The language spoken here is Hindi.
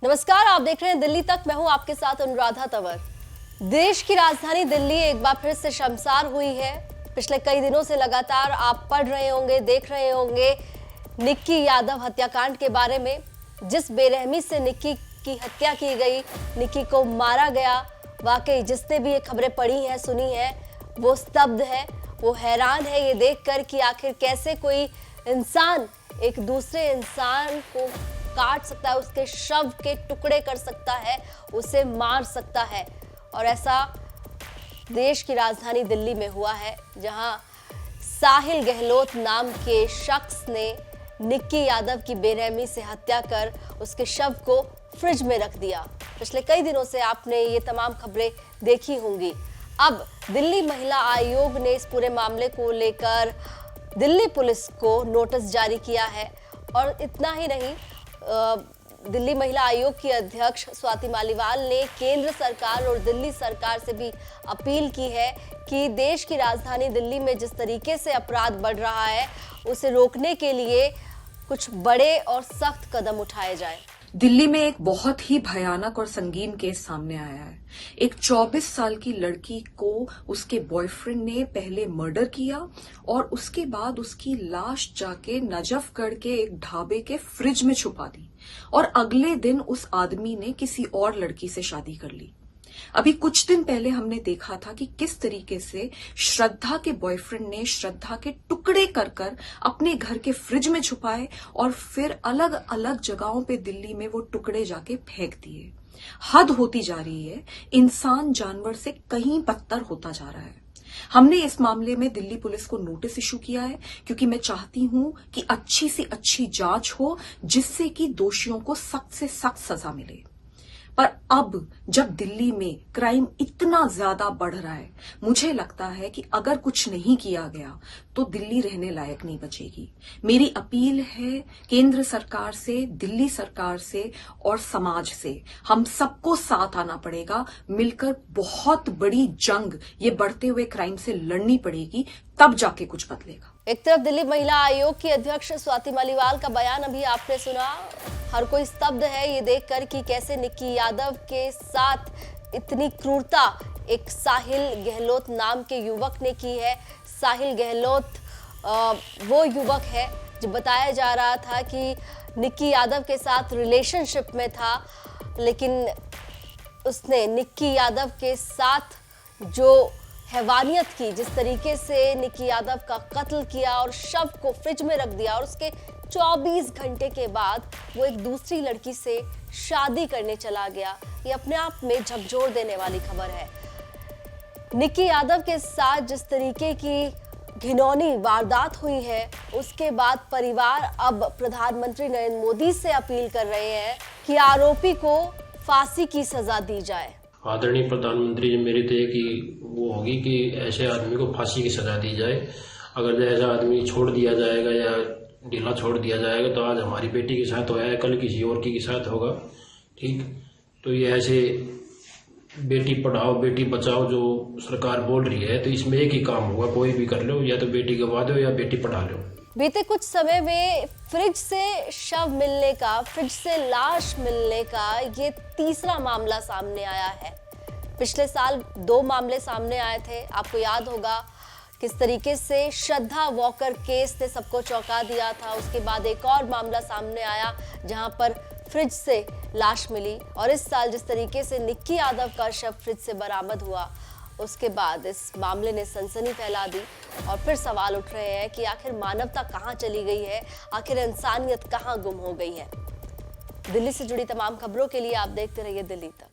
नमस्कार, आप देख रहे हैं दिल्ली तक। मैं हूं आपके साथ अनुराधा तंवर। देश की राजधानी दिल्ली एक बार फिर से शर्मसार हुई है। पिछले कई दिनों से लगातार आप पढ़ रहे होंगे, देख रहे होंगे निक्की यादव हत्याकांड के बारे में। जिस बेरहमी से निक्की की हत्या की गई, निक्की को मारा गया, वाकई जिसने भी ये खबरें पढ़ी हैं, सुनी है, वो स्तब्ध है, वो हैरान है ये देखकर कि आखिर कैसे कोई इंसान एक दूसरे इंसान को काट सकता है, उसके शव के टुकड़े कर सकता है, उसे मार सकता है। और ऐसा देश की राजधानी दिल्ली में हुआ है, जहां साहिल गहलोत नाम के शख्स ने निक्की यादव की बेरहमी से हत्या कर उसके शव को फ्रिज में रख दिया। पिछले कई दिनों से आपने ये तमाम खबरें देखी होंगी। अब दिल्ली महिला आयोग ने इस पूरे मामले को लेकर दिल्ली पुलिस को नोटिस जारी किया है। और इतना ही नहीं, दिल्ली महिला आयोग की अध्यक्ष स्वाति मालीवाल ने केंद्र सरकार और दिल्ली सरकार से भी अपील की है कि देश की राजधानी दिल्ली में जिस तरीके से अपराध बढ़ रहा है, उसे रोकने के लिए कुछ बड़े और सख्त कदम उठाए जाए। दिल्ली में एक बहुत ही भयानक और संगीन केस सामने आया है। एक 24 साल की लड़की को उसके बॉयफ्रेंड ने पहले मर्डर किया और उसके बाद उसकी लाश जाके नजफगढ़ के एक ढाबे के फ्रिज में छुपा दी और अगले दिन उस आदमी ने किसी और लड़की से शादी कर ली। अभी कुछ दिन पहले हमने देखा था कि किस तरीके से श्रद्धा के बॉयफ्रेंड ने श्रद्धा के टुकड़े कर कर अपने घर के फ्रिज में छुपाए और फिर अलग अलग जगहों पे दिल्ली में वो टुकड़े जाके फेंक दिए। हद होती जा रही है, इंसान जानवर से कहीं बदतर होता जा रहा है। हमने इस मामले में दिल्ली पुलिस को नोटिस इशू किया है क्योंकि मैं चाहती हूं कि अच्छी से अच्छी जांच हो, जिससे कि दोषियों को सख्त से सख्त सजा मिले। पर अब जब दिल्ली में क्राइम इतना ज्यादा बढ़ रहा है, मुझे लगता है कि अगर कुछ नहीं किया गया तो दिल्ली रहने लायक नहीं बचेगी। मेरी अपील है केंद्र सरकार से, दिल्ली सरकार से और समाज से, हम सबको साथ आना पड़ेगा। मिलकर बहुत बड़ी जंग ये बढ़ते हुए क्राइम से लड़नी पड़ेगी, तब जाके कुछ बदलेगा। एक तरफ दिल्ली महिला आयोग की अध्यक्ष स्वाति मालीवाल का बयान अभी आपने सुना। हर कोई स्तब्ध है ये देखकर कि कैसे निक्की यादव के साथ इतनी क्रूरता एक साहिल गहलोत नाम के युवक ने की है। साहिल गहलोत वो युवक है जो बताया जा रहा था कि निक्की यादव के साथ रिलेशनशिप में था, लेकिन उसने निक्की यादव के साथ जो हैवानियत की, जिस तरीके से निक्की यादव का कत्ल किया और शव को फ्रिज में रख दिया, और उसके 24 घंटे के बाद वो एक दूसरी लड़की से शादी करने चला गया। ये अपने आप में झकझोर देने वाली खबर है। निक्की यादव के साथ जिस तरीके की घिनौनी वारदात हुई है, उसके बाद परिवार अब प्रधानमंत्री नरेंद्र मोदी से अपील कर रहे हैं कि आरोपी को फांसी की सजा दी जाए। आदरणीय प्रधानमंत्री जी, मेरी तो एक ही वो होगी कि ऐसे आदमी को फांसी की सजा दी जाए। अगर ऐसा आदमी छोड़ दिया जाएगा या ढीला छोड़ दिया जाएगा तो आज हमारी बेटी के साथ होया है, कल किसी और की साथ होगा। ठीक, तो ये ऐसे बेटी पढ़ाओ बेटी बचाओ जो सरकार बोल रही है, तो इसमें एक ही काम होगा, कोई भी कर लो, या तो बेटी गवा दो या बेटी पढ़ा लो। बीते कुछ समय में फ्रिज से शव मिलने का, फ्रिज से लाश मिलने का ये तीसरा मामला सामने आया है। पिछले साल 2 मामले सामने आए थे। आपको याद होगा किस तरीके से श्रद्धा वॉकर केस ने सबको चौंका दिया था। उसके बाद एक और मामला सामने आया जहां पर फ्रिज से लाश मिली, और इस साल जिस तरीके से निक्की यादव का शव फ्रिज से बरामद हुआ, उसके बाद इस मामले ने सनसनी फैला दी। और फिर सवाल उठ रहे हैं कि आखिर मानवता कहां चली गई है, आखिर इंसानियत कहां गुम हो गई है। दिल्ली से जुड़ी तमाम खबरों के लिए आप देखते रहिए दिल्ली तक।